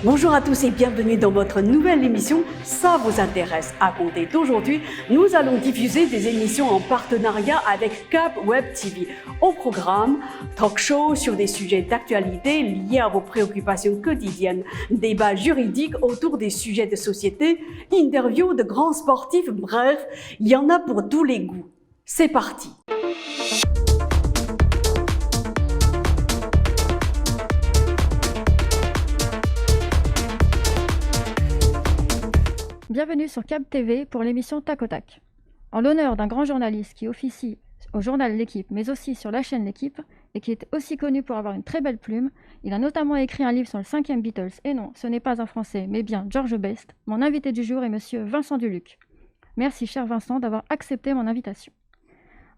Bonjour à tous et bienvenue dans votre nouvelle émission Ça vous intéresse. À compter d'aujourd'hui, nous allons diffuser des émissions en partenariat avec Cap Web TV. Au programme, talk show sur des sujets d'actualité liés à vos préoccupations quotidiennes, débats juridiques autour des sujets de société, interviews de grands sportifs, bref, il y en a pour tous les goûts. C'est parti! Bienvenue sur Cap TV pour l'émission Tac au Tac. En l'honneur d'un grand journaliste qui officie au journal L'Équipe, mais aussi sur la chaîne L'Équipe, et qui est aussi connu pour avoir une très belle plume, il a notamment écrit un livre sur le 5e Beatles. Et non, ce n'est pas un Français, mais bien George Best. Mon invité du jour est monsieur Vincent Duluc. Merci, cher Vincent, d'avoir accepté mon invitation.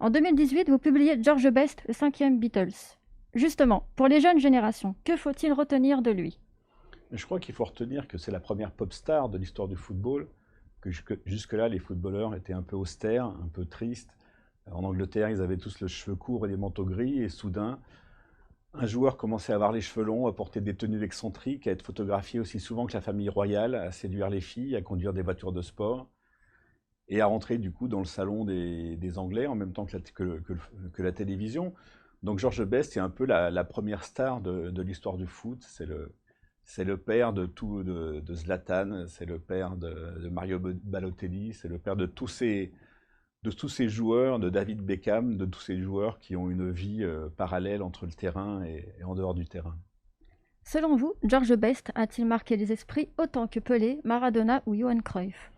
En 2018, vous publiez George Best, le 5e Beatles. Justement, pour les jeunes générations, que faut-il retenir de lui ? Je crois qu'il faut retenir que c'est la première pop star de l'histoire du football, que jusque-là, les footballeurs étaient un peu austères, un peu tristes. En Angleterre, ils avaient tous le cheveu court et des manteaux gris, et soudain, un joueur commençait à avoir les cheveux longs, à porter des tenues excentriques, à être photographié aussi souvent que la famille royale, à séduire les filles, à conduire des voitures de sport, et à rentrer du coup dans le salon des Anglais en même temps que la télévision. Donc George Best, c'est un peu la première star de l'histoire du foot. C'est le père de Zlatan, c'est le père de Mario Balotelli, c'est le père de tous ces joueurs, de David Beckham, de tous ces joueurs qui ont une vie parallèle entre le terrain et en dehors du terrain. Selon vous, George Best a-t-il marqué les esprits autant que Pelé, Maradona ou Johan Cruyff ?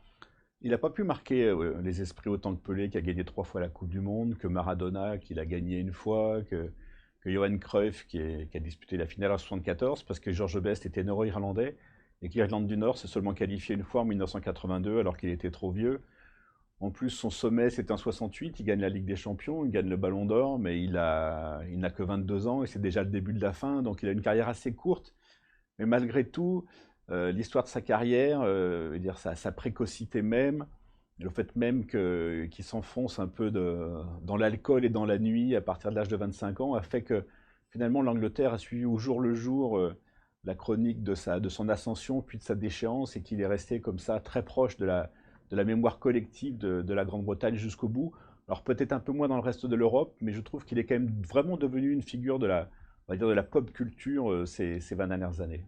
Il n'a pas pu marquer les esprits autant que Pelé, qui a gagné 3 fois la Coupe du Monde, que Maradona, qui l'a gagné 1 fois, que Johan Cruyff, qui a disputé la finale en 1974, parce que George Best était nord-irlandais, et que l'Irlande du Nord s'est seulement qualifié 1 fois en 1982, alors qu'il était trop vieux. En plus, son sommet, c'est en 68, il gagne la Ligue des Champions, il gagne le Ballon d'Or, mais il n'a que 22 ans, et c'est déjà le début de la fin, donc il a une carrière assez courte. Mais malgré tout, l'histoire de sa carrière, sa précocité même, le fait même qu'il s'enfonce un peu dans l'alcool et dans la nuit à partir de l'âge de 25 ans a fait que finalement l'Angleterre a suivi au jour le jour la chronique de son ascension puis de sa déchéance, et qu'il est resté comme ça très proche de la mémoire collective de la Grande-Bretagne jusqu'au bout. Alors peut-être un peu moins dans le reste de l'Europe, mais je trouve qu'il est quand même vraiment devenu une figure de la pop culture ces 20 dernières années.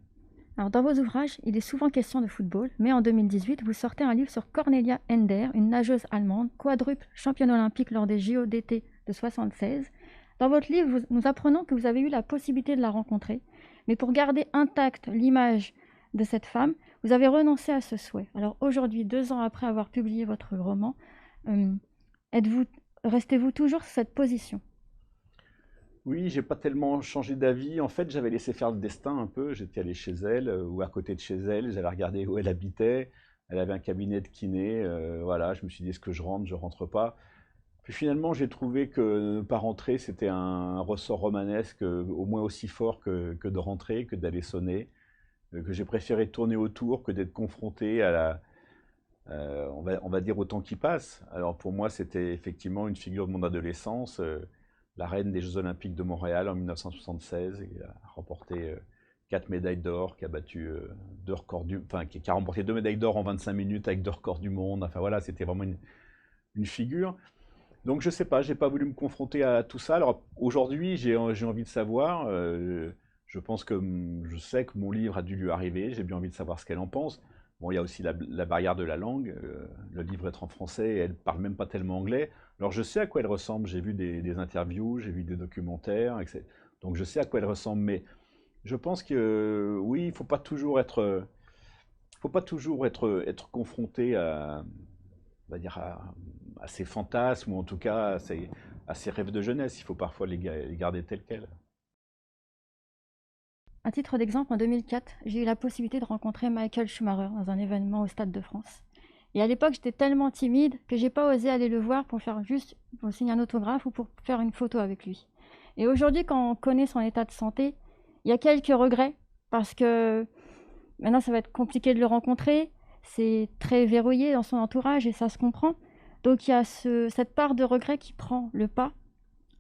Alors, dans vos ouvrages, il est souvent question de football, mais en 2018, vous sortez un livre sur Cornelia Ender, une nageuse allemande, quadruple championne olympique lors des JO d'été de 1976. Dans votre livre, nous apprenons que vous avez eu la possibilité de la rencontrer, mais pour garder intacte l'image de cette femme, vous avez renoncé à ce souhait. Alors aujourd'hui, 2 ans après avoir publié votre roman, restez-vous toujours sur cette position ? Oui, j'ai pas tellement changé d'avis. En fait, j'avais laissé faire le destin un peu. J'étais allé chez elle ou à côté de chez elle. J'avais regardé où elle habitait. Elle avait un cabinet de kiné. Voilà, je me suis dit, est-ce que je rentre pas. Puis finalement, j'ai trouvé que ne pas rentrer, c'était un ressort romanesque au moins aussi fort que de rentrer, que d'aller sonner. Que j'ai préféré tourner autour que d'être confronté à on va dire au temps qui passe. Alors pour moi, c'était effectivement une figure de mon adolescence. La reine des Jeux Olympiques de Montréal en 1976, qui a remporté 4 médailles d'or, qui a battu qui a remporté 2 médailles d'or en 25 minutes avec 2 records du monde. Enfin voilà, c'était vraiment une figure. Donc je sais pas, j'ai pas voulu me confronter à tout ça. Alors aujourd'hui, j'ai envie de savoir. Je pense que je sais que mon livre a dû lui arriver. J'ai bien envie de savoir ce qu'elle en pense. Bon, il y a aussi la barrière de la langue. Le livre est en français et elle parle même pas tellement anglais. Alors je sais à quoi elle ressemble. J'ai vu des interviews, j'ai vu des documentaires, etc. Donc je sais à quoi elle ressemble. Mais je pense que oui, il faut pas toujours être confronté on va dire à ses fantasmes, ou en tout cas à ses rêves de jeunesse. Il faut parfois les garder tels quels. À titre d'exemple, en 2004, j'ai eu la possibilité de rencontrer Michael Schumacher dans un événement au Stade de France. Et à l'époque, j'étais tellement timide que j'ai pas osé aller le voir pour signer un autographe ou pour faire une photo avec lui. Et aujourd'hui, quand on connaît son état de santé, il y a quelques regrets parce que maintenant, ça va être compliqué de le rencontrer. C'est très verrouillé dans son entourage et ça se comprend. Donc, il y a cette part de regret qui prend le pas.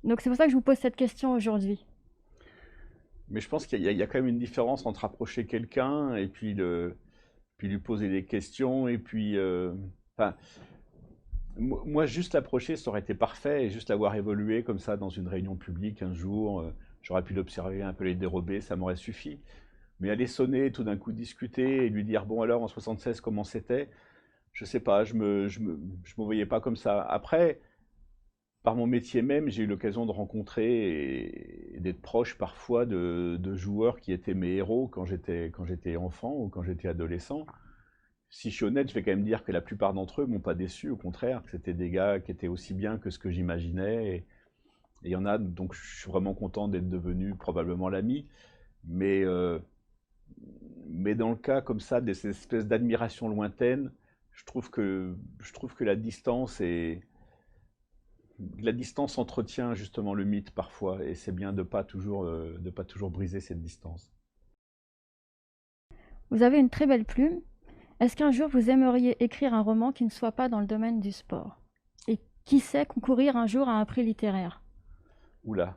Donc, c'est pour ça que je vous pose cette question aujourd'hui. Mais je pense qu'il y a quand même une différence entre approcher quelqu'un et puis lui poser des questions et puis, enfin, moi, juste l'approcher, ça aurait été parfait, et juste l'avoir évolué comme ça dans une réunion publique un jour, j'aurais pu l'observer un peu les dérober, ça m'aurait suffi. Mais aller sonner, tout d'un coup discuter et lui dire, bon alors en 76 comment c'était, je sais pas, je me voyais pas comme ça. Après, par mon métier même, j'ai eu l'occasion de rencontrer et d'être proche parfois de joueurs qui étaient mes héros quand j'étais enfant ou quand j'étais adolescent. Si je suis honnête, je vais quand même dire que la plupart d'entre eux m'ont pas déçu, au contraire, que c'était des gars qui étaient aussi bien que ce que j'imaginais. Et il y en a, donc je suis vraiment content d'être devenu probablement l'ami. Mais, mais dans le cas comme ça, de ces espèces d'admiration lointaine, je trouve que la distance entretient justement le mythe parfois, et c'est bien de pas toujours briser cette distance. Vous avez une très belle plume. Est-ce qu'un jour vous aimeriez écrire un roman qui ne soit pas dans le domaine du sport? Et qui sait concourir un jour à un prix littéraire? Oula.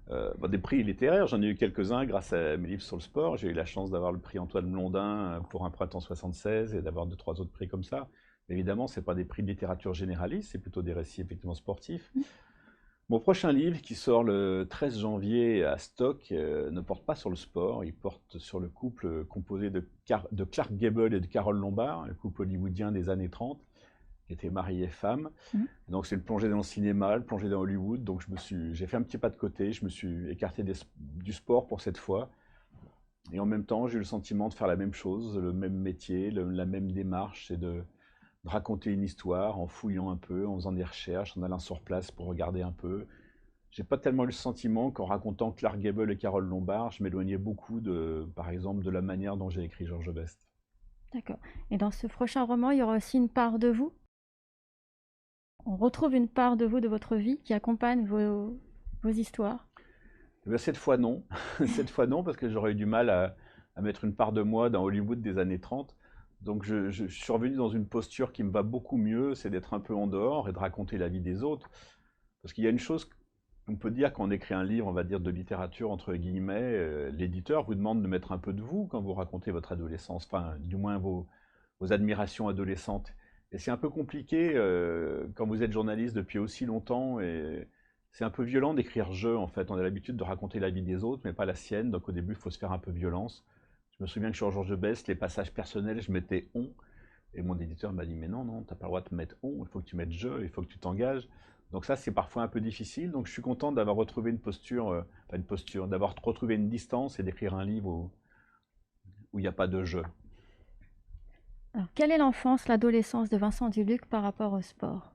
Bon, des prix littéraires, j'en ai eu quelques-uns grâce à mes livres sur le sport. J'ai eu la chance d'avoir le prix Antoine Blondin pour Un printemps 76 et d'avoir deux, trois autres prix comme ça. Évidemment, ce n'est pas des prix de littérature généraliste, c'est plutôt des récits effectivement sportifs. Mon prochain livre, qui sort le 13 janvier à Stock, ne porte pas sur le sport, il porte sur le couple composé de Clark Gable et de Carole Lombard, le couple hollywoodien des années 30, qui était mari et femme. Mhm. Donc c'est une plongée dans le cinéma, une plongée dans Hollywood, donc j'ai fait un petit pas de côté, je me suis écarté du sport pour cette fois. Et en même temps, j'ai eu le sentiment de faire la même chose, le même métier, la même démarche, c'est de raconter une histoire en fouillant un peu, en faisant des recherches, en allant sur place pour regarder un peu. J'ai pas tellement eu le sentiment qu'en racontant Clark Gable et Carole Lombard, je m'éloignais beaucoup par exemple, de la manière dont j'ai écrit Georges Best. D'accord. Et dans ce prochain roman, il y aura aussi une part de vous? On retrouve une part de vous, de votre vie, qui accompagne vos histoires? Eh bien, cette fois non, cette fois non, parce que j'aurais eu du mal à mettre une part de moi dans Hollywood des années 30. Donc je suis revenu dans une posture qui me va beaucoup mieux, c'est d'être un peu en dehors et de raconter la vie des autres. Parce qu'il y a une chose qu'on peut dire quand on écrit un livre, on va dire de littérature, entre guillemets, l'éditeur vous demande de mettre un peu de vous quand vous racontez votre adolescence, enfin, du moins vos admirations adolescentes. Et c'est un peu compliqué quand vous êtes journaliste depuis aussi longtemps, et c'est un peu violent d'écrire je, en fait. On a l'habitude de raconter la vie des autres, mais pas la sienne, donc au début, il faut se faire un peu violence. Je me souviens que sur Georges Best, les passages personnels, je mettais on, et mon éditeur m'a dit, mais non, non, t'as pas le droit de mettre on, il faut que tu mettes je, il faut que tu t'engages. Donc ça, c'est parfois un peu difficile. Donc je suis content d'avoir retrouvé une posture, pas une posture, d'avoir retrouvé une distance et d'écrire un livre où il n'y a pas de je. Alors, quelle est l'enfance, l'adolescence de Vincent Duluc par rapport au sport?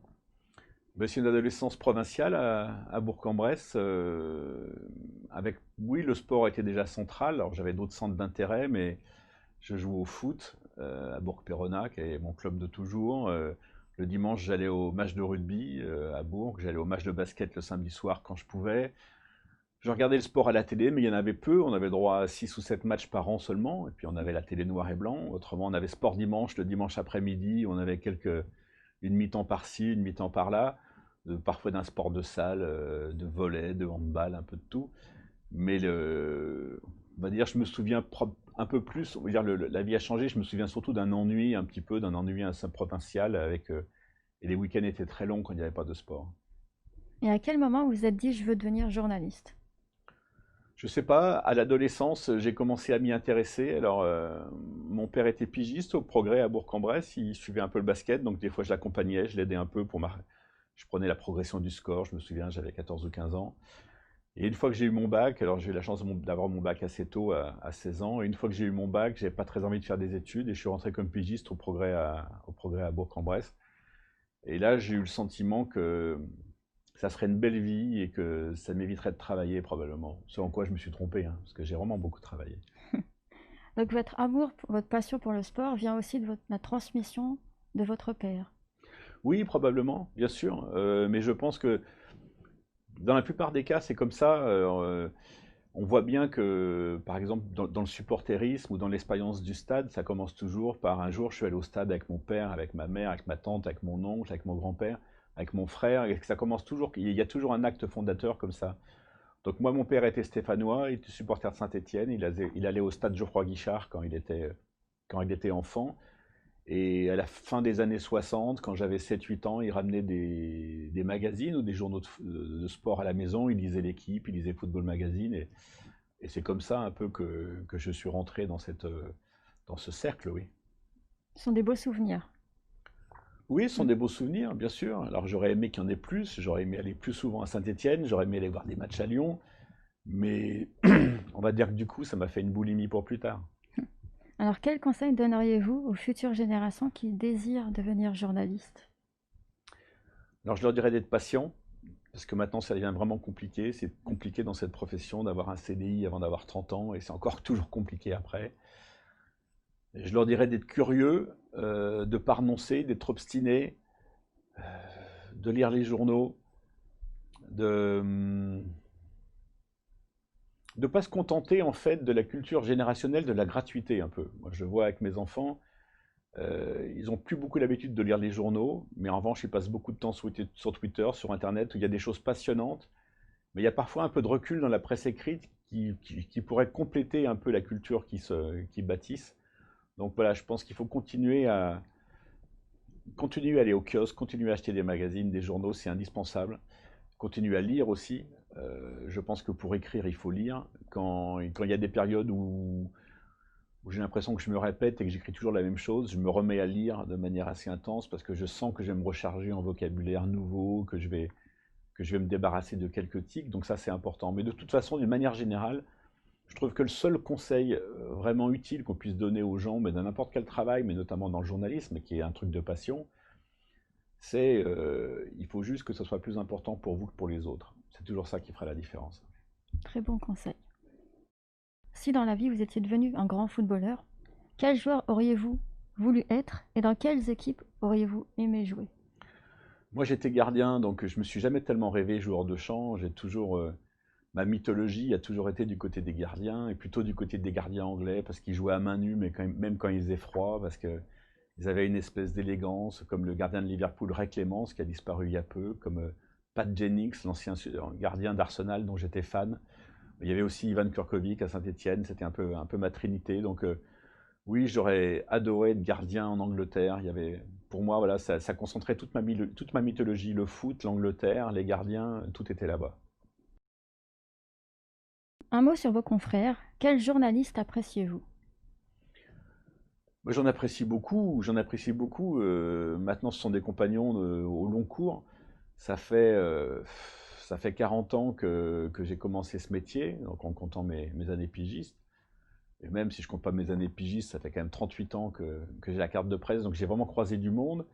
Ben, c'est une adolescence provinciale à Bourg-en-Bresse, avec, oui, le sport était déjà central. Alors j'avais d'autres centres d'intérêt, mais je jouais au foot à Bourg-Péronnac, qui est mon club de toujours. Le dimanche, j'allais au match de rugby à Bourg, j'allais au match de basket le samedi soir quand je pouvais. Je regardais le sport à la télé, mais il y en avait peu. On avait droit à 6 ou 7 matchs par an seulement. Et puis on avait la télé noir et blanc. Autrement, on avait sport dimanche, le dimanche après-midi. On avait une mi-temps par-ci, une mi-temps par-là. Parfois d'un sport de salle, de volley, de handball, un peu de tout. Mais on va dire, je me souviens un peu plus, on va dire, la vie a changé. Je me souviens surtout d'un ennui, un petit peu, d'un ennui assez provincial. Et les week-ends étaient très longs quand il n'y avait pas de sport. Et à quel moment vous vous êtes dit, je veux devenir journaliste? Je sais pas, à l'adolescence, j'ai commencé à m'y intéresser. Alors, mon père était pigiste au Progrès à Bourg-en-Bresse. Il suivait un peu le basket, donc des fois je l'accompagnais, je l'aidais un peu je prenais la progression du score. Je me souviens, j'avais 14 ou 15 ans. Et une fois que j'ai eu mon bac, alors j'ai eu la chance d'avoir mon bac assez tôt, à 16 ans. Et une fois que j'ai eu mon bac, j'avais pas très envie de faire des études et je suis rentré comme pigiste au Progrès à Bourg-en-Bresse. Et là, j'ai eu le sentiment que ça serait une belle vie et que ça m'éviterait de travailler probablement. Ce en quoi je me suis trompé, hein, parce que j'ai vraiment beaucoup travaillé. Donc votre amour, votre passion pour le sport vient aussi de la transmission de votre père. Oui, probablement, bien sûr, mais je pense que dans la plupart des cas, c'est comme ça. On voit bien que, par exemple, dans le supporterisme ou dans l'expérience du stade, ça commence toujours par un jour, je suis allé au stade avec mon père, avec ma mère, avec ma tante, avec mon oncle, avec mon grand-père, avec mon frère, et que ça commence toujours, il y a toujours un acte fondateur comme ça. Donc moi, mon père était stéphanois, il était supporter de Saint-Étienne, il allait au stade Geoffroy Guichard quand il était enfant. Et à la fin des années 60, quand j'avais 7-8 ans, il ramenait des magazines ou des journaux de sport à la maison, il lisait l'équipe, il lisait Football Magazine, et c'est comme ça un peu que je suis rentré dans ce cercle, oui. Ce sont des beaux souvenirs. Oui, ce sont des beaux souvenirs, bien sûr. Alors j'aurais aimé qu'il y en ait plus, j'aurais aimé aller plus souvent à Saint-Étienne, j'aurais aimé aller voir des matchs à Lyon, mais on va dire que du coup, ça m'a fait une boulimie pour plus tard. Alors, quels conseils donneriez-vous aux futures générations qui désirent devenir journalistes? Alors je leur dirais d'être patient, parce que maintenant ça devient vraiment compliqué. C'est compliqué dans cette profession d'avoir un CDI avant d'avoir 30 ans, et c'est encore toujours compliqué après. Et je leur dirais d'être curieux, de ne pas renoncer, d'être obstiné, euh, de lire les journaux, de ne pas se contenter en fait de la culture générationnelle, de la gratuité un peu. Moi je vois avec mes enfants, ils n'ont plus beaucoup l'habitude de lire les journaux, mais en revanche ils passent beaucoup de temps sur Twitter, sur Internet, où il y a des choses passionnantes, mais il y a parfois un peu de recul dans la presse écrite qui pourrait compléter un peu la culture qui bâtissent. Donc voilà, je pense qu'il faut continuer à aller au kiosque, continuer à acheter des magazines, des journaux, c'est indispensable. Continuer à lire aussi. Je pense que pour écrire, il faut lire. Quand il y a des périodes où j'ai l'impression que je me répète et que j'écris toujours la même chose, je me remets à lire de manière assez intense parce que je sens que je vais me recharger en vocabulaire nouveau, que je vais me débarrasser de quelques tics. Donc ça, c'est important. Mais de toute façon, d'une manière générale, je trouve que le seul conseil vraiment utile qu'on puisse donner aux gens, mais dans n'importe quel travail, mais notamment dans le journalisme, qui est un truc de passion, c'est il faut juste que ce soit plus important pour vous que pour les autres. C'est toujours ça qui fera la différence. Très bon conseil. Si dans la vie vous étiez devenu un grand footballeur, quel joueur auriez-vous voulu être et dans quelles équipes auriez-vous aimé jouer? Moi, j'étais gardien, donc je me suis jamais tellement rêvé joueur de champ. J'ai toujours ma mythologie a toujours été du côté des gardiens, et plutôt du côté des gardiens anglais, parce qu'ils jouaient à main nue, mais même quand il faisait froid, parce qu'ils avaient une espèce d'élégance, comme le gardien de Liverpool, Ray Clemence, qui a disparu il y a peu, comme Pat Jennings, l'ancien gardien d'Arsenal, dont j'étais fan. Il y avait aussi Ivan Kurkovic à Saint-Étienne, c'était un peu ma trinité. Donc oui, j'aurais adoré être gardien en Angleterre. Il y avait, pour moi, voilà, ça concentrait toute ma mythologie, le foot, l'Angleterre, les gardiens, tout était là-bas. Un mot sur vos confrères. Quel journaliste appréciez-vous? Moi, j'en apprécie beaucoup, j'en apprécie beaucoup. Maintenant, ce sont des compagnons au long cours. Ça fait, euh, Ça fait 40 ans que j'ai commencé ce métier, donc en comptant mes années pigistes. Et même si je compte pas mes années pigistes, ça fait quand même 38 ans que j'ai la carte de presse, donc j'ai vraiment croisé du monde.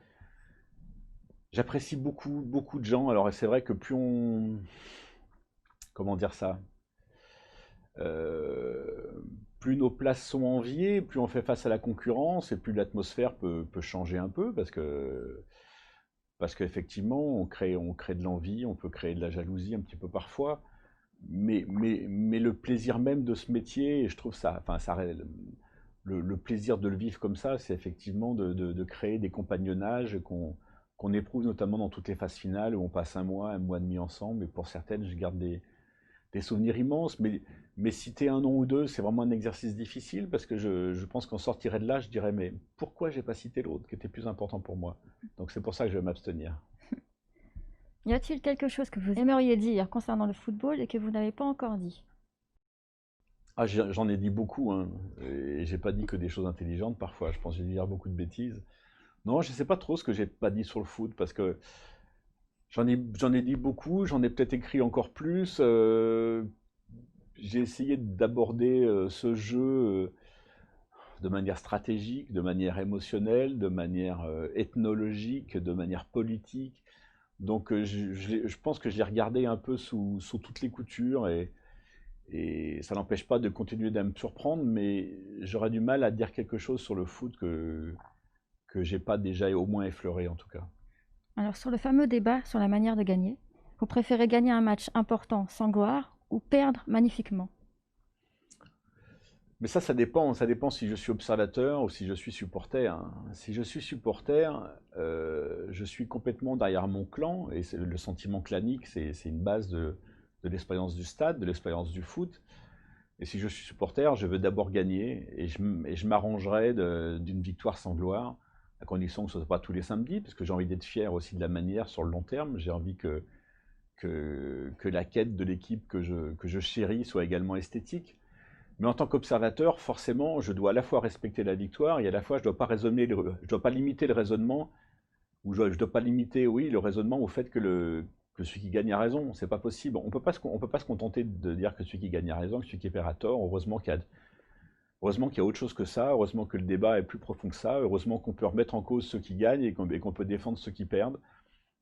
J'apprécie beaucoup, beaucoup de gens. Alors c'est vrai que plus on... Comment dire ça? Plus nos places sont enviées, plus on fait face à la concurrence, et plus l'atmosphère peut changer un peu, parce qu'effectivement, on crée de l'envie, on peut créer de la jalousie un petit peu parfois, mais le plaisir même de ce métier, et je trouve ça, enfin, le plaisir de le vivre comme ça, c'est effectivement de créer des compagnonnages qu'on éprouve notamment dans toutes les phases finales, où on passe un mois et demi ensemble, et pour certaines, je garde des souvenirs immenses, mais citer un nom ou deux, c'est vraiment un exercice difficile, parce que je pense qu'on sortirait de là, je dirais, mais pourquoi j'ai pas cité l'autre, qui était plus important pour moi? Donc c'est pour ça que je vais m'abstenir. Y a-t-il quelque chose que vous aimeriez dire concernant le football et que vous n'avez pas encore dit? Ah, j'en ai dit beaucoup, hein, et j'ai pas dit que des choses intelligentes parfois, je pense que j'ai dû dire beaucoup de bêtises. Non, je sais pas trop ce que j'ai pas dit sur le foot, parce que j'en ai dit beaucoup, j'en ai peut-être écrit encore plus. J'ai essayé d'aborder ce jeu de manière stratégique, de manière émotionnelle, de manière ethnologique, de manière politique. Donc je pense que je l'ai regardé un peu sous toutes les coutures, et ça n'empêche pas de continuer de me surprendre, mais j'aurais du mal à dire quelque chose sur le foot que j'ai pas déjà au moins effleuré en tout cas. Alors, sur le fameux débat sur la manière de gagner, vous préférez gagner un match important sans gloire ou perdre magnifiquement? Mais ça ça dépend si je suis observateur ou si je suis supporter, hein. Si je suis supporter, je suis complètement derrière mon clan, et le sentiment clanique, c'est une base de de l'expérience du stade, de l'expérience du foot. Et si je suis supporter, je veux d'abord gagner et je m'arrangerai d'une victoire sans gloire, à condition que ce ne soit pas tous les samedis, parce que j'ai envie d'être fier aussi de la manière sur le long terme. J'ai envie que la quête de l'équipe que je chéris soit également esthétique. Mais en tant qu'observateur, forcément, je dois à la fois respecter la victoire et à la fois je ne dois pas limiter le raisonnement, ou je ne dois pas limiter, oui, le raisonnement au fait que celui qui gagne a raison. C'est pas possible. On peut pas se contenter de dire que celui qui gagne a raison, que celui qui perd a tort. Heureusement qu'il y a autre chose que ça. Heureusement que le débat est plus profond que ça. Heureusement qu'on peut remettre en cause ceux qui gagnent et qu'on peut défendre ceux qui perdent.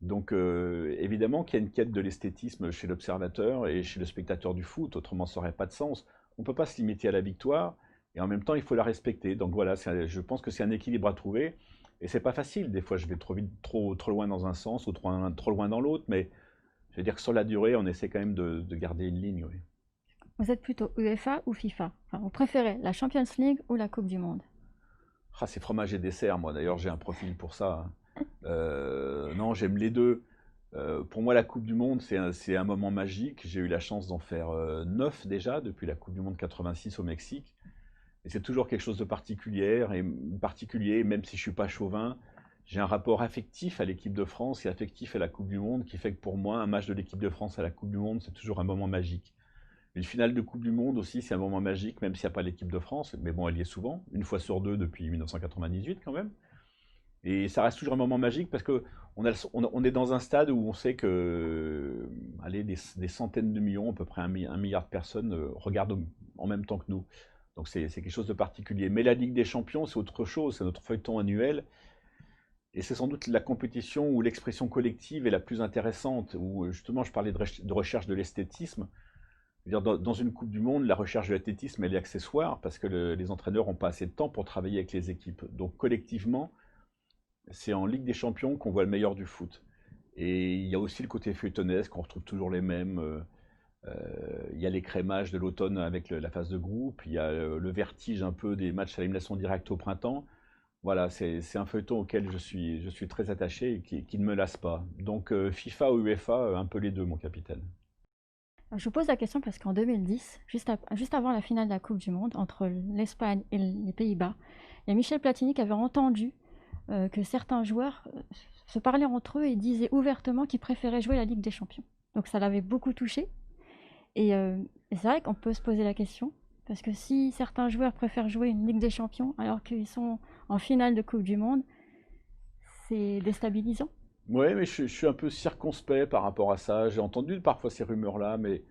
Donc évidemment qu'il y a une quête de l'esthétisme chez l'observateur et chez le spectateur du foot. Autrement, ça n'aurait pas de sens. On ne peut pas se limiter à la victoire et en même temps, il faut la respecter. Donc voilà, je pense que c'est un équilibre à trouver. Et c'est pas facile. Des fois, je vais trop vite, trop loin dans un sens ou trop loin dans l'autre, mais je veux dire que sur la durée, on essaie quand même de garder une ligne, oui. Vous êtes plutôt UEFA ou FIFA? Enfin, vous préférez la Champions League ou la Coupe du Monde? Ah, c'est fromage et dessert, moi. D'ailleurs, j'ai un profil pour ça, hein. Non, j'aime les deux. Pour moi, la Coupe du Monde, c'est un moment magique. J'ai eu la chance d'en faire 9 déjà, depuis la Coupe du Monde 86 au Mexique. Et c'est toujours quelque chose de particulier, même si je ne suis pas chauvin. J'ai un rapport affectif à l'équipe de France et affectif à la Coupe du Monde qui fait que pour moi, un match de l'équipe de France à la Coupe du Monde, c'est toujours un moment magique. Une finale de Coupe du Monde aussi, c'est un moment magique, même s'il n'y a pas l'équipe de France. Mais bon, elle y est souvent, une fois sur deux depuis 1998 quand même. Et ça reste toujours un moment magique parce qu'on est dans un stade où on sait que allez, des centaines de millions, à peu près un milliard de personnes, regardent en même temps que nous. Donc c'est quelque chose de particulier. Mais la Ligue des Champions, c'est autre chose, c'est notre feuilleton annuel. Et c'est sans doute la compétition où l'expression collective est la plus intéressante, où justement je parlais de recherche de l'esthétisme. Dans une Coupe du Monde, la recherche de l'esthétisme, elle est accessoire parce que les entraîneurs n'ont pas assez de temps pour travailler avec les équipes. Donc collectivement, c'est en Ligue des Champions qu'on voit le meilleur du foot. Et il y a aussi le côté feuilletonesque, on retrouve toujours les mêmes. Il y a l'écrémage de l'automne avec la phase de groupe, il y a le vertige un peu des matchs à élimination directe au printemps. Voilà, c'est un feuilleton auquel je suis très attaché et qui ne me lasse pas. Donc FIFA ou UEFA, un peu les deux, mon capitaine. Je vous pose la question parce qu'en 2010, juste avant la finale de la Coupe du Monde, entre l'Espagne et les Pays-Bas, il y a Michel Platini qui avait entendu que certains joueurs se parlaient entre eux et disaient ouvertement qu'ils préféraient jouer la Ligue des Champions. Donc ça l'avait beaucoup touché. Et c'est vrai qu'on peut se poser la question, parce que si certains joueurs préfèrent jouer une Ligue des Champions alors qu'ils sont en finale de Coupe du Monde, c'est déstabilisant. Oui, mais je suis un peu circonspect par rapport à ça. J'ai entendu parfois ces rumeurs-là, mais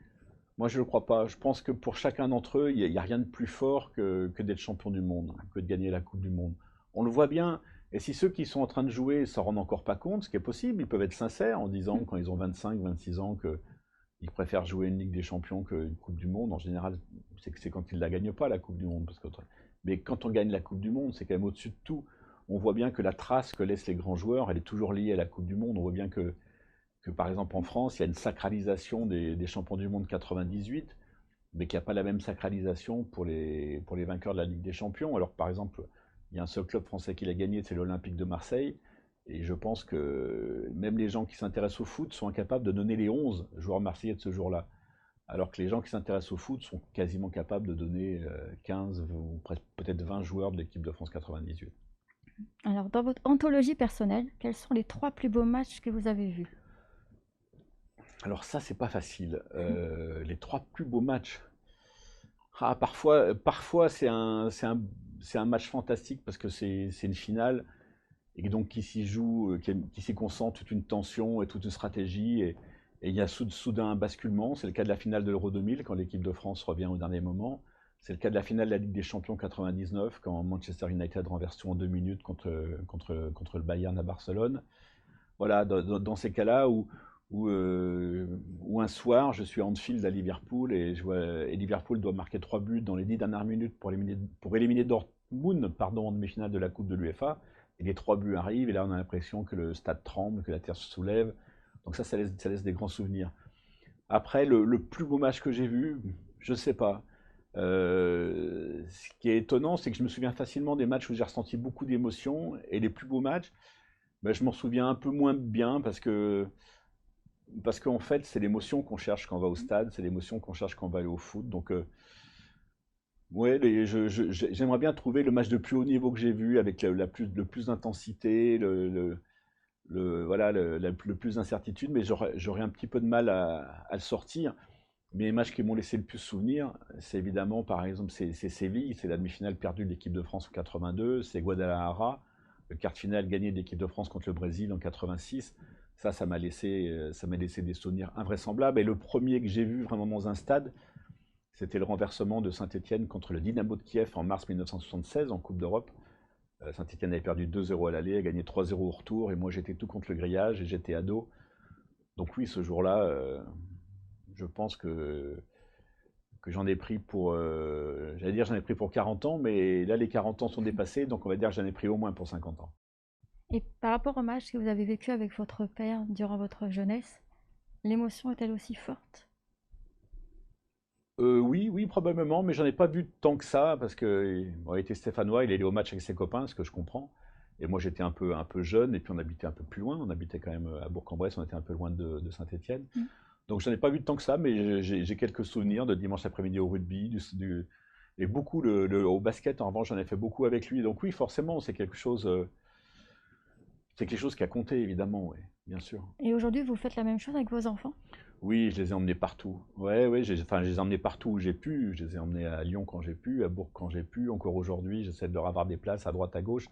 moi je ne le crois pas. Je pense que pour chacun d'entre eux, il n'y a rien de plus fort que d'être champion du monde, que de gagner la Coupe du Monde. On le voit bien. Et si ceux qui sont en train de jouer s'en rendent encore pas compte, ce qui est possible, ils peuvent être sincères en disant quand ils ont 25, 26 ans qu'ils préfèrent jouer une Ligue des Champions qu'une Coupe du Monde. En général, c'est quand ils ne la gagnent pas, la Coupe du Monde. Mais quand on gagne la Coupe du Monde, c'est quand même au-dessus de tout. On voit bien que la trace que laissent les grands joueurs, elle est toujours liée à la Coupe du Monde. On voit bien que par exemple, en France, il y a une sacralisation des champions du monde 98, mais qu'il n'y a pas la même sacralisation pour les vainqueurs de la Ligue des Champions. Alors, par exemple, il y a un seul club français qui l'a gagné, c'est l'Olympique de Marseille. Et je pense que même les gens qui s'intéressent au foot sont incapables de donner les 11 joueurs marseillais de ce jour-là. Alors que les gens qui s'intéressent au foot sont quasiment capables de donner 15 ou peut-être 20 joueurs de l'équipe de France 98. Alors, dans votre anthologie personnelle, quels sont les 3 plus beaux matchs que vous avez vus? Alors ça, c'est pas facile. Les 3 plus beaux matchs. Ah, parfois c'est un match fantastique parce que c'est une finale et donc qui s'y joue, qui s'y concentre toute une tension et toute une stratégie et il y a soudain un basculement. C'est le cas de la finale de l'Euro 2000 quand l'équipe de France revient au dernier moment. C'est le cas de la finale de la Ligue des Champions 99 quand Manchester United renverse tout en 2 minutes contre le Bayern à Barcelone. Voilà, dans ces cas-là où un soir, je suis à Anfield à Liverpool et Liverpool doit marquer 3 buts dans les 10 dernières minutes pour éliminer Dortmund en demi-finale de la Coupe de l'UEFA. Et les 3 buts arrivent et là on a l'impression que le stade tremble, que la terre se soulève. Donc ça laisse des grands souvenirs. Après, le plus beau match que j'ai vu, je ne sais pas. Ce qui est étonnant, c'est que je me souviens facilement des matchs où j'ai ressenti beaucoup d'émotions et les plus beaux matchs, ben, je m'en souviens un peu moins bien parce que parce qu'en fait, c'est l'émotion qu'on cherche quand on va au stade, c'est l'émotion qu'on cherche quand on va aller au foot. Donc, ouais, j'aimerais bien trouver le match de plus haut niveau que j'ai vu, avec le plus d'intensité, voilà, le plus d'incertitude, mais j'aurais un petit peu de mal à le sortir. Mais les matchs qui m'ont laissé le plus souvenir, c'est évidemment, par exemple, c'est Séville, c'est la demi-finale perdue de l'équipe de France en 82, c'est Guadalajara, le quart de finale gagné de l'équipe de France contre le Brésil en 86. Ça m'a laissé des souvenirs invraisemblables. Et le premier que j'ai vu vraiment dans un stade, c'était le renversement de Saint-Étienne contre le Dynamo de Kiev en mars 1976 en Coupe d'Europe. Saint-Étienne avait perdu 2-0 à l'aller, a gagné 3-0 au retour, et moi j'étais tout contre le grillage et j'étais ado. Donc oui, ce jour-là, je pense que j'en ai pris pour, j'allais dire j'en ai pris pour 40 ans, mais là les 40 ans sont dépassés, donc on va dire que j'en ai pris au moins pour 50 ans. Et par rapport au match que vous avez vécu avec votre père durant votre jeunesse, l'émotion est-elle aussi forte? Oui, oui, probablement, mais j'en ai pas vu tant que ça, parce que bon, il était stéphanois, il est allé au match avec ses copains, ce que je comprends. Et moi j'étais un peu jeune, et puis on habitait un peu plus loin, on habitait quand même à Bourg-en-Bresse, on était un peu loin de Saint-Étienne. Mm. Donc j'en ai pas vu tant que ça, mais j'ai quelques souvenirs de dimanche après-midi au rugby, et beaucoup au basket, en revanche, j'en ai fait beaucoup avec lui. Donc oui, forcément, c'est quelque chose qui a compté, évidemment, oui, bien sûr. Et aujourd'hui, vous faites la même chose avec vos enfants? Oui, je les ai emmenés partout. Ouais, ouais, enfin, je les ai emmenés partout où j'ai pu. Je les ai emmenés à Lyon quand j'ai pu, à Bourg quand j'ai pu. Encore aujourd'hui, j'essaie de leur avoir des places à droite, à gauche.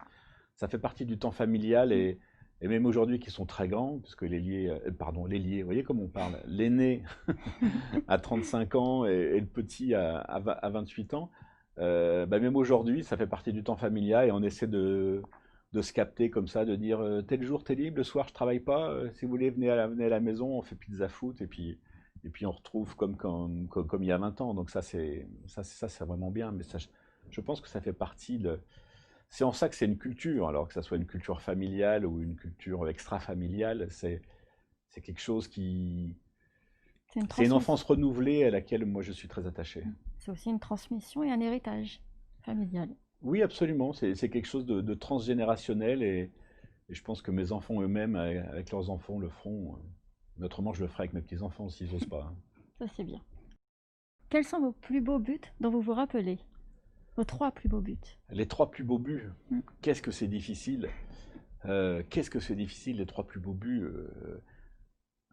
Ça fait partie du temps familial, et même aujourd'hui qui sont très grands, puisque l'ailier, vous voyez comme on parle, l'aîné à 35 ans et le petit à 28 ans, bah, même aujourd'hui, ça fait partie du temps familial, et on essaie de se capter comme ça, de dire tel jour t'es libre, le soir je travaille pas, si vous voulez venez à la maison, on fait pizza foot, et puis on retrouve comme il y a 20 ans. Donc ça c'est vraiment bien, mais ça, je pense que ça fait partie c'est en ça que c'est une culture, alors que ça soit une culture familiale ou une culture extra-familiale, c'est quelque chose qui... C'est une C'est une transmission. enfance renouvelée à laquelle moi je suis très attaché. C'est aussi une transmission et un héritage familial. Oui, absolument, c'est quelque chose de transgénérationnel, et je pense que mes enfants eux-mêmes, avec leurs enfants, le feront. Mais autrement, je le ferai avec mes petits-enfants s'ils n'osent pas, hein. Ça, c'est bien. Quels sont vos plus beaux buts dont vous vous rappelez? Vos 3 plus beaux buts. Les 3 plus beaux buts, Mm. qu'est-ce que c'est difficile. Qu'est-ce que c'est difficile, les 3 plus beaux buts.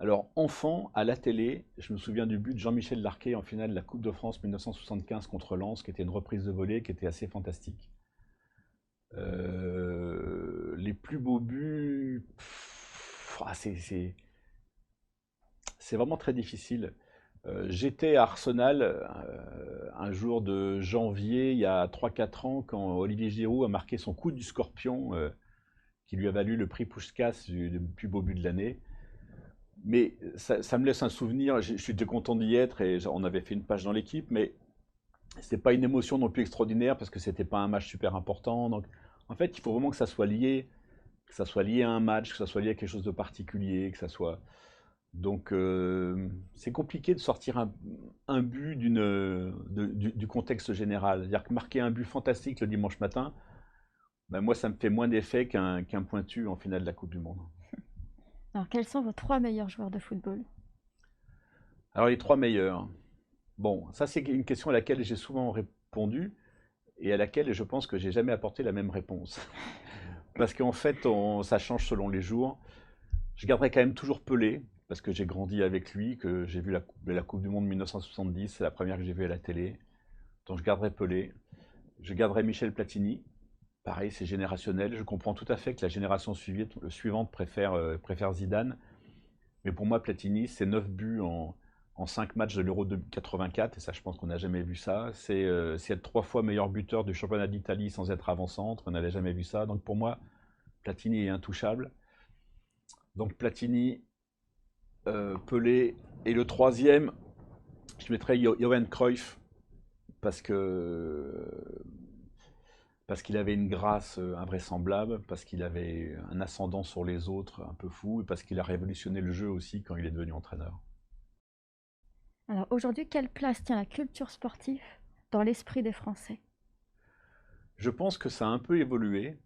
Alors, enfant, à la télé, je me souviens du but de Jean-Michel Larquet en finale de la Coupe de France 1975 contre Lens, qui était une reprise de volée, qui était assez fantastique. Les plus beaux buts, c'est vraiment très difficile. J'étais à Arsenal un jour de janvier, il y a 3-4 ans, quand Olivier Giroud a marqué son coup du scorpion, qui lui a valu le prix Puskás du plus beau but de l'année. Mais ça me laisse un souvenir, je suis content d'y être, et on avait fait une page dans l'équipe, mais c'était pas une émotion non plus extraordinaire, parce que c'était pas un match super important. Donc en fait, il faut vraiment que ça soit lié, à un match, que ça soit lié à quelque chose de particulier, que ça soit... Donc c'est compliqué de sortir un but du contexte général. C'est-à-dire que marquer un but fantastique le dimanche matin, ben moi ça me fait moins d'effet qu'un pointu en finale de la Coupe du Monde. Alors, quels sont vos 3 meilleurs joueurs de football? Alors les 3 meilleurs. Bon, ça c'est une question à laquelle j'ai souvent répondu, et à laquelle je pense que j'ai jamais apporté la même réponse. Parce qu'en fait, ça change selon les jours. Je garderai quand même toujours Pelé, parce que j'ai grandi avec lui, que j'ai vu la Coupe du Monde 1970, c'est la première que j'ai vue à la télé. Donc je garderai Pelé. Je garderai Michel Platini. Pareil, c'est générationnel. Je comprends tout à fait que la génération suivante préfère Zidane. Mais pour moi, Platini, c'est 9 buts en 5 matchs de l'Euro de 84, et ça, je pense qu'on n'a jamais vu ça. C'est être 3 fois meilleur buteur du championnat d'Italie sans être avant-centre, on n'avait jamais vu ça. Donc pour moi, Platini est intouchable. Donc Platini, Pelé, et le troisième, je mettrais Johan Cruyff, parce qu'il avait une grâce invraisemblable, parce qu'il avait un ascendant sur les autres un peu fou, et parce qu'il a révolutionné le jeu aussi quand il est devenu entraîneur. Alors, aujourd'hui, quelle place tient la culture sportive dans l'esprit des Français? Je pense que ça a un peu évolué.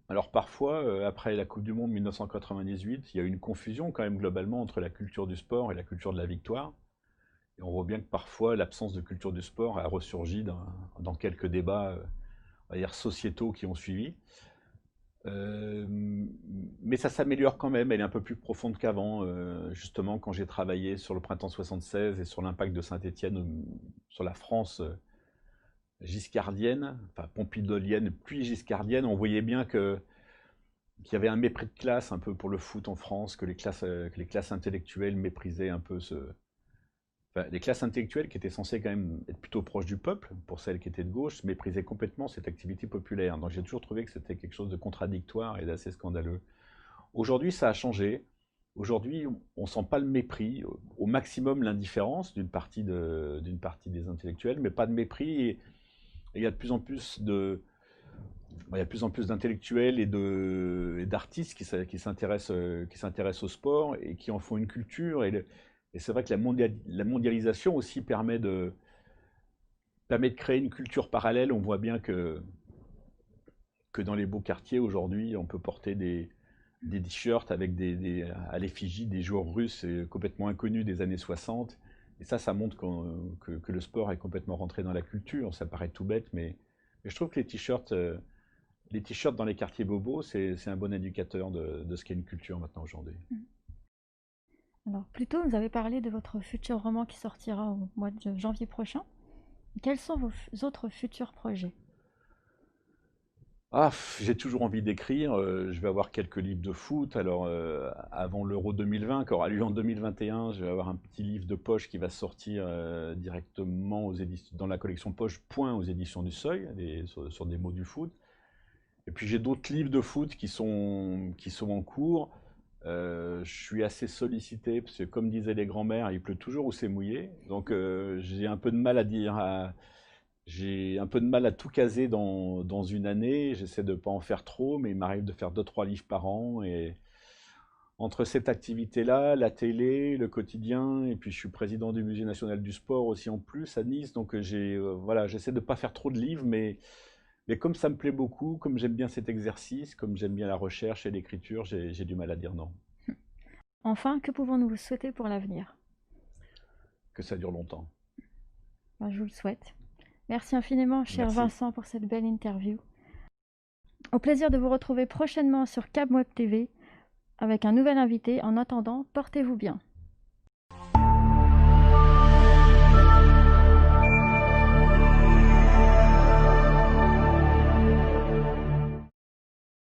Alors parfois, après la Coupe du Monde 1998, il y a eu une confusion quand même globalement entre la culture du sport et la culture de la victoire. Et on voit bien que parfois l'absence de culture du sport a ressurgi dans quelques débats, on va dire sociétaux qui ont suivi. Euh, mais ça s'améliore quand même, elle est un peu plus profonde qu'avant. Justement, quand j'ai travaillé sur le printemps 76 et sur l'impact de Saint-Étienne sur la France giscardienne, enfin pompidolienne, puis giscardienne, on voyait bien qu'il y avait un mépris de classe un peu pour le foot en France, que les classes intellectuelles méprisaient un peu enfin, les classes intellectuelles qui étaient censées quand même être plutôt proches du peuple, pour celles qui étaient de gauche, méprisaient complètement cette activité populaire. Donc j'ai toujours trouvé que c'était quelque chose de contradictoire et d'assez scandaleux. Aujourd'hui, ça a changé. Aujourd'hui, on ne sent pas le mépris, au maximum l'indifférence d'une partie des intellectuels, mais pas de mépris. Et il y a de plus en plus il y a de plus en plus d'intellectuels et d'artistes qui s'intéressent au sport et qui en font une culture. Et c'est vrai que la mondialisation aussi permet de créer une culture parallèle. On voit bien que dans les beaux quartiers aujourd'hui, on peut porter des t-shirts avec à l'effigie des joueurs russes complètement inconnus des années 60. Et ça montre que le sport est complètement rentré dans la culture. Ça paraît tout bête, mais je trouve que les t-shirts dans les quartiers bobos, c'est un bon indicateur de ce qu'est une culture maintenant aujourd'hui. Alors, plus tôt, vous avez parlé de votre futur roman qui sortira au mois de janvier prochain. Quels sont vos autres futurs projets? Ah, j'ai toujours envie d'écrire. Je vais avoir quelques livres de foot. Alors, avant l'Euro 2020, qui aura lieu en 2021, je vais avoir un petit livre de poche qui va sortir directement dans la collection Poche Point aux éditions du Seuil, sur des mots du foot. Et puis j'ai d'autres livres de foot qui sont en cours. Je suis assez sollicité parce que, comme disaient les grands-mères, il pleut toujours où c'est mouillé. Donc j'ai un peu de mal j'ai un peu de mal à tout caser dans une année. J'essaie de ne pas en faire trop, mais il m'arrive de faire 2-3 livres par an. Et entre cette activité-là, la télé, le quotidien, et puis je suis président du Musée national du sport aussi en plus à Nice. Donc voilà, j'essaie de ne pas faire trop de livres, mais comme ça me plaît beaucoup, comme j'aime bien cet exercice, comme j'aime bien la recherche et l'écriture, j'ai du mal à dire non. Enfin, que pouvons-nous vous souhaiter pour l'avenir? Que ça dure longtemps. Ben, je vous le souhaite. Merci infiniment, cher Merci. Vincent, pour cette belle interview. Au plaisir de vous retrouver prochainement sur Cap Web TV avec un nouvel invité. En attendant, portez-vous bien.